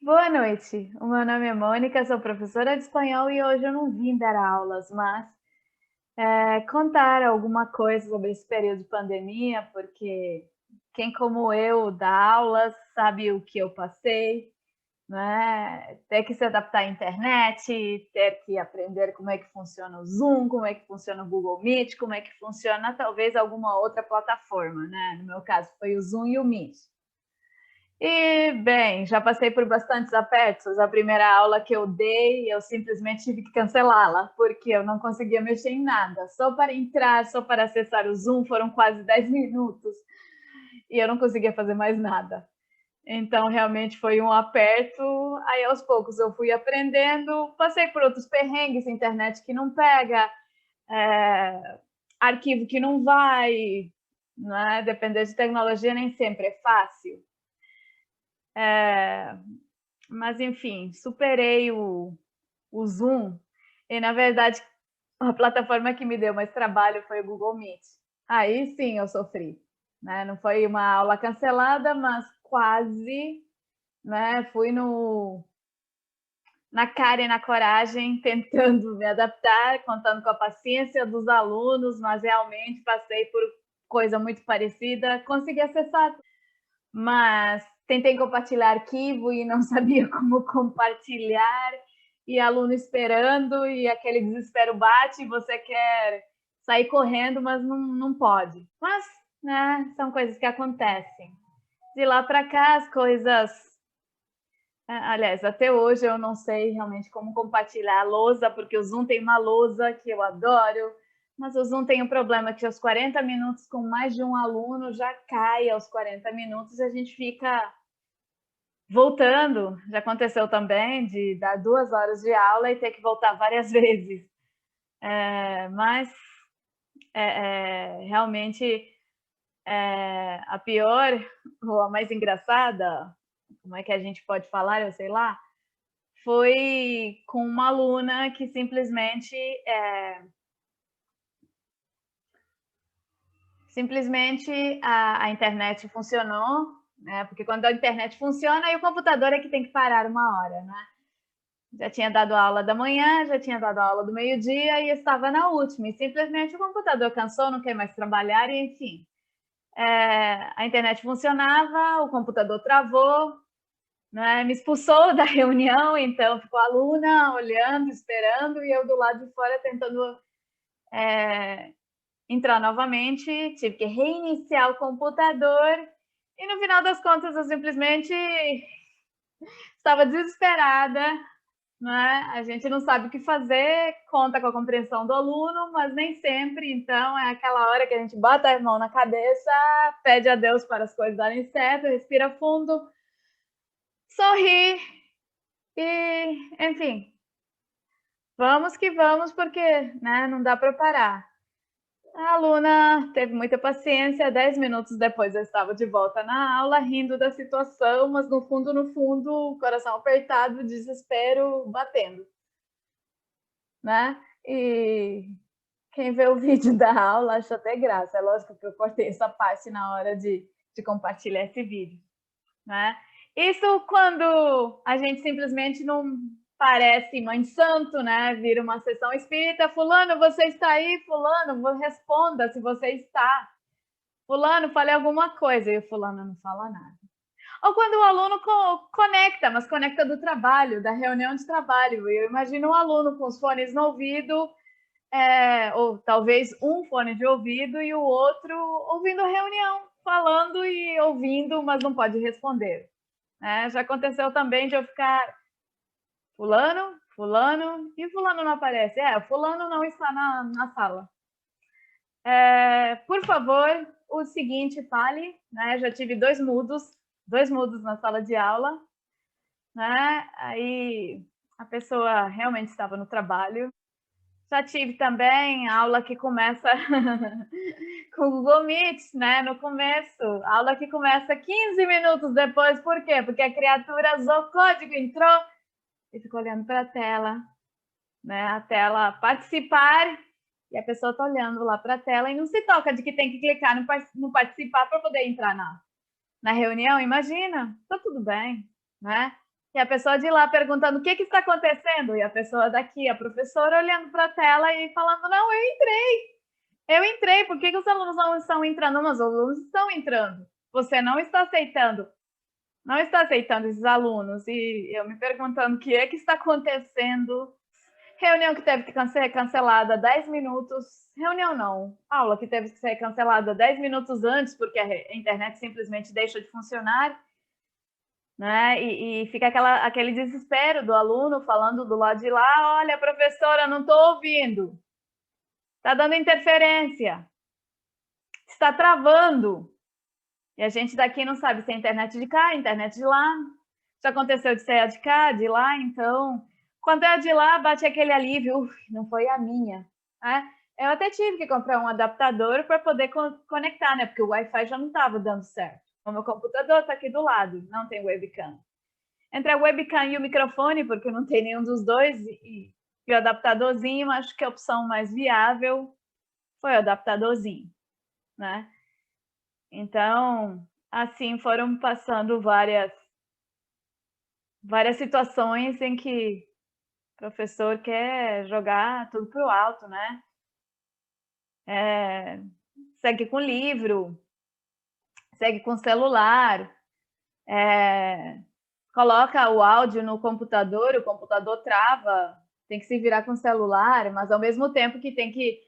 Boa noite, o meu nome é Mônica, sou professora de espanhol e hoje eu não vim dar aulas, mas contar alguma coisa sobre esse período de pandemia, porque quem como eu dá aulas sabe o que eu passei, né? Ter que se adaptar à internet, ter que aprender como é que funciona o Zoom, como é que funciona o Google Meet, como é que funciona talvez alguma outra plataforma, né? No meu caso foi o Zoom e o Meet. E, bem, já passei por bastantes apertos. A primeira aula que eu dei, eu simplesmente tive que cancelá-la, porque eu não conseguia mexer em nada. Só para entrar, só para acessar o Zoom, foram quase 10 minutos e eu não conseguia fazer mais nada. Então, realmente foi um aperto. Aí, aos poucos, eu fui aprendendo. Passei por outros perrengues, internet que não pega, arquivo que não vai, né? Depender de tecnologia nem sempre é fácil. Mas, enfim, superei o Zoom e, na verdade, a plataforma que me deu mais trabalho foi o Google Meet. Aí sim eu sofri, né? Não foi uma aula cancelada, mas quase, né? Fui na cara e na coragem, tentando me adaptar, contando com a paciência dos alunos, mas realmente passei por coisa muito parecida. Consegui acessar, mas tentei compartilhar arquivo e não sabia como compartilhar, e aluno esperando, e aquele desespero bate, e você quer sair correndo, mas não pode. Mas, né, são coisas que acontecem. De lá para cá, as coisas. Aliás, até hoje eu não sei realmente como compartilhar a lousa, porque o Zoom tem uma lousa que eu adoro, mas o Zoom tem um problema que aos 40 minutos, com mais de um aluno, já cai aos 40 minutos e a gente fica voltando. Já aconteceu também de dar 2 horas de aula e ter que voltar várias vezes. Mas realmente a pior ou a mais engraçada, como é que a gente pode falar, eu sei lá, foi com uma aluna que simplesmente a internet funcionou, né? Porque quando a internet funciona, aí o computador é que tem que parar uma hora, né? Já tinha dado a aula da manhã, já tinha dado a aula do meio-dia e estava na última. E simplesmente o computador cansou, não quer mais trabalhar, e enfim. A internet funcionava, o computador travou, né? Me expulsou da reunião, então ficou a aluna olhando, esperando, e eu do lado de fora tentando entrar novamente. Tive que reiniciar o computador e no final das contas eu simplesmente estava desesperada, né? A gente não sabe o que fazer, conta com a compreensão do aluno, mas nem sempre. Então é aquela hora que a gente bota a mão na cabeça, pede a Deus para as coisas darem certo, respira fundo, sorri e, enfim, vamos que vamos, porque, né, não dá para parar. A aluna teve muita paciência. 10 minutos depois eu estava de volta na aula, rindo da situação, mas no fundo, o coração apertado, o desespero batendo, né? E quem vê o vídeo da aula acha até graça. É lógico que eu cortei essa parte na hora de compartilhar esse vídeo, né? Isso quando a gente simplesmente não parece mãe de santo, né? Vira uma sessão espírita, fulano, você está aí? Fulano, responda se você está. Fulano, falei alguma coisa, e o fulano não fala nada. Ou quando o aluno conecta, mas conecta do trabalho, da reunião de trabalho. Eu imagino um aluno com os fones no ouvido, ou talvez um fone de ouvido e o outro ouvindo a reunião, falando e ouvindo, mas não pode responder. Já aconteceu também de eu ficar fulano, fulano, e fulano não aparece. O fulano não está na sala. Por favor, o seguinte, fale, né? Já tive dois mudos na sala de aula, né? Aí a pessoa realmente estava no trabalho. Já tive também aula que começa com o Google Meet, né? No começo, aula que começa 15 minutos depois. Por quê? Porque a criatura usou o código, entrou e ficou olhando para a tela, né? A tela participar, e a pessoa está olhando lá para a tela e não se toca de que tem que clicar no participar para poder entrar na reunião. Imagina, tá tudo bem, né? E a pessoa de lá perguntando o que está acontecendo, e a pessoa daqui, a professora, olhando para a tela e falando, não, eu entrei, por que os alunos não estão entrando? Mas os alunos estão entrando, você não está aceitando esses alunos. E eu me perguntando o que está acontecendo. Reunião que teve que ser cancelada 10 minutos, reunião não, aula que teve que ser cancelada 10 minutos antes, porque a internet simplesmente deixa de funcionar, né? E fica aquele desespero do aluno falando do lado de lá, olha, professora, não estou ouvindo, está dando interferência, está travando. E a gente daqui não sabe se é internet de cá, internet de lá. Já aconteceu de ser a de cá, de lá, então, quando é a de lá, bate aquele alívio, não foi a minha, né? Eu até tive que comprar um adaptador para poder conectar, né? Porque o Wi-Fi já não estava dando certo. O meu computador está aqui do lado, não tem webcam. Entre a webcam e o microfone, porque não tem nenhum dos dois, e o adaptadorzinho, acho que a opção mais viável foi o adaptadorzinho, né? Então, assim, foram passando várias situações em que o professor quer jogar tudo para o alto, né? Segue com livro, segue com celular, coloca o áudio no computador, o computador trava, tem que se virar com o celular, mas ao mesmo tempo que tem que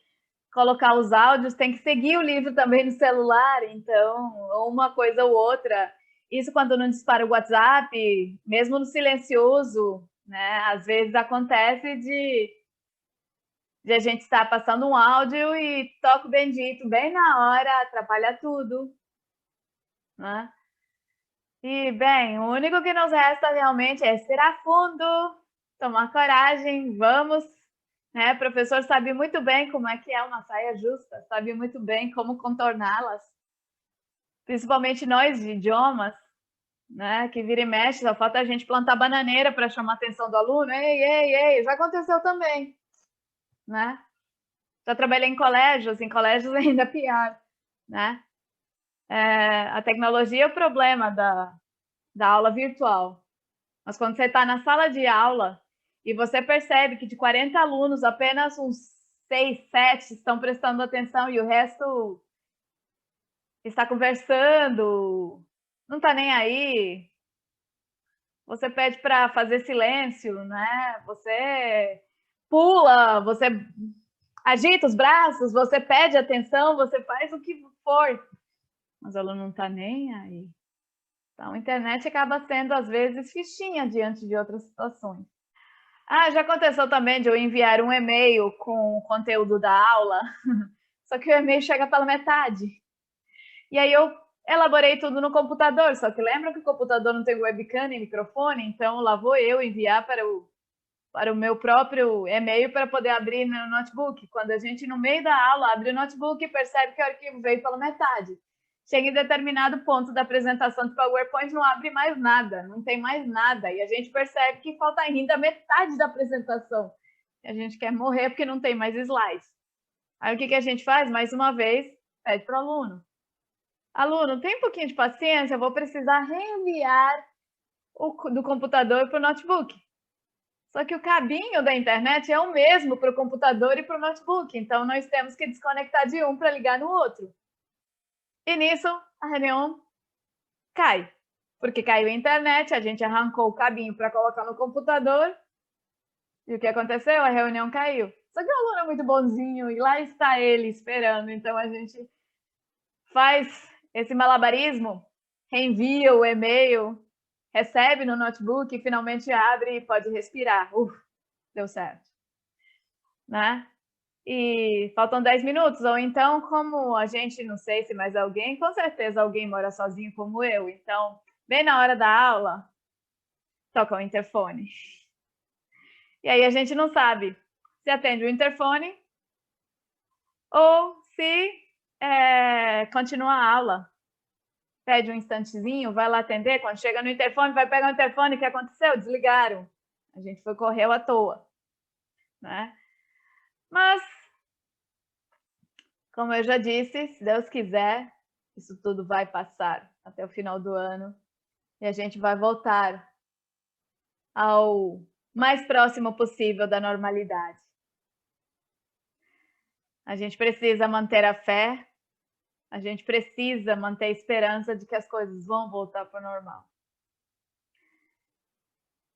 colocar os áudios, tem que seguir o livro também no celular, então, ou uma coisa ou outra. Isso quando não dispara o WhatsApp, mesmo no silencioso, né? Às vezes acontece de a gente estar passando um áudio e toca o bendito bem na hora, atrapalha tudo, né? E, bem, o único que nos resta realmente é respirar fundo, tomar coragem, vamos, né? O professor sabe muito bem como é que é uma saia justa, sabe muito bem como contorná-las, principalmente nós de idiomas, né? Que vira e mexe, só falta a gente plantar bananeira para chamar a atenção do aluno. Ei, ei, ei, já aconteceu também, né? Já trabalhei em colégios ainda pior, né? A tecnologia é o problema da aula virtual. Mas quando você está na sala de aula e você percebe que de 40 alunos, apenas uns 6, 7 estão prestando atenção e o resto está conversando, não está nem aí, você pede para fazer silêncio, né? Você pula, você agita os braços, você pede atenção, você faz o que for, mas o aluno não está nem aí. Então, a internet acaba sendo, às vezes, fichinha diante de outras situações. Já aconteceu também de eu enviar um e-mail com o conteúdo da aula, só que o e-mail chega pela metade. E aí eu elaborei tudo no computador, só que lembra que o computador não tem webcam nem microfone, então lá vou eu enviar para o meu próprio e-mail para poder abrir no notebook. Quando a gente, no meio da aula, abre o notebook e percebe que o arquivo veio pela metade. Chega em determinado ponto da apresentação de PowerPoint, não abre mais nada, não tem mais nada. E a gente percebe que falta ainda metade da apresentação. E a gente quer morrer porque não tem mais slides. Aí o que a gente faz? Mais uma vez, pede para o aluno. Aluno, tem um pouquinho de paciência, eu vou precisar reenviar do computador para o notebook. Só que o cabinho da internet é o mesmo para o computador e para o notebook, então nós temos que desconectar de um para ligar no outro. E nisso, a reunião cai, porque caiu a internet, a gente arrancou o cabinho para colocar no computador, e o que aconteceu? A reunião caiu. Só que o aluno é muito bonzinho, e lá está ele esperando, então a gente faz esse malabarismo, reenvia o e-mail, recebe no notebook, e finalmente abre e pode respirar. Deu certo, né? E faltam 10 minutos, ou então, como a gente, não sei se mais alguém, com certeza alguém mora sozinho como eu, então, bem na hora da aula, toca o interfone. E aí a gente não sabe se atende o interfone ou se continua a aula. Pede um instantezinho, vai lá atender, quando chega no interfone, vai pegar o interfone, o que aconteceu? Desligaram. A gente correu à toa, né? Mas, como eu já disse, se Deus quiser, isso tudo vai passar até o final do ano e a gente vai voltar ao mais próximo possível da normalidade. A gente precisa manter a fé, a gente precisa manter a esperança de que as coisas vão voltar para o normal.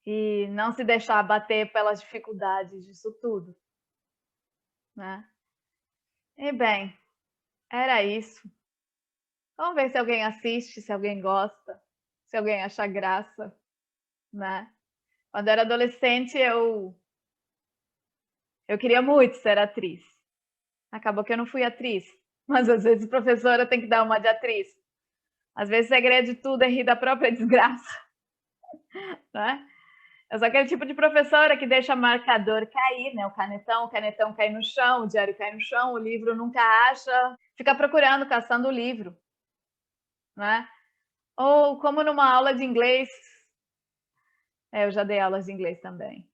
E não se deixar abater pelas dificuldades disso tudo, né? E bem, era isso. Vamos ver se alguém assiste, se alguém gosta, se alguém acha graça, né? Quando eu era adolescente, eu queria muito ser atriz. Acabou que eu não fui atriz, mas às vezes professora tem que dar uma de atriz. Às vezes o segredo de tudo é rir da própria desgraça, né? Eu sou aquele tipo de professora que deixa marcador cair, né? O canetão cai no chão, o diário cai no chão, o livro nunca acha, fica procurando, caçando o livro, né? Ou como numa aula de inglês, eu já dei aulas de inglês também.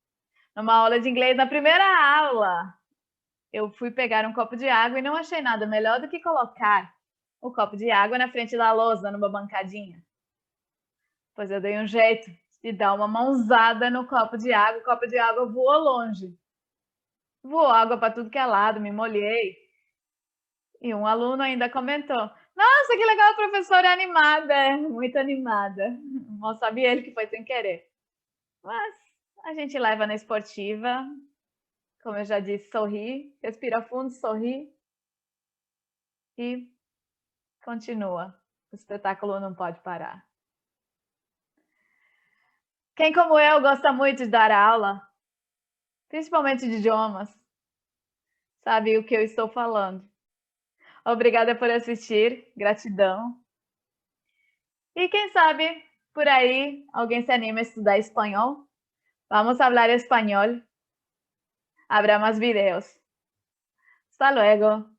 Numa aula de inglês, na primeira aula, eu fui pegar um copo de água e não achei nada melhor do que colocar o copo de água na frente da lousa, numa bancadinha. Pois eu dei um jeito de dar uma mãozada no copo de água, o copo de água voou longe. Voou água para tudo que é lado, me molhei. E um aluno ainda comentou: nossa, que legal, a professora é animada, muito animada. Mal sabia ele que foi sem querer. Mas a gente leva na esportiva, como eu já disse, sorri, respira fundo, sorri e continua. O espetáculo não pode parar. Quem, como eu, gosta muito de dar aula, principalmente de idiomas, sabe o que eu estou falando. Obrigada por assistir, gratidão. E quem sabe, por aí, alguém se anima a estudar espanhol? Vamos hablar espanhol. Habrá más videos. Hasta luego.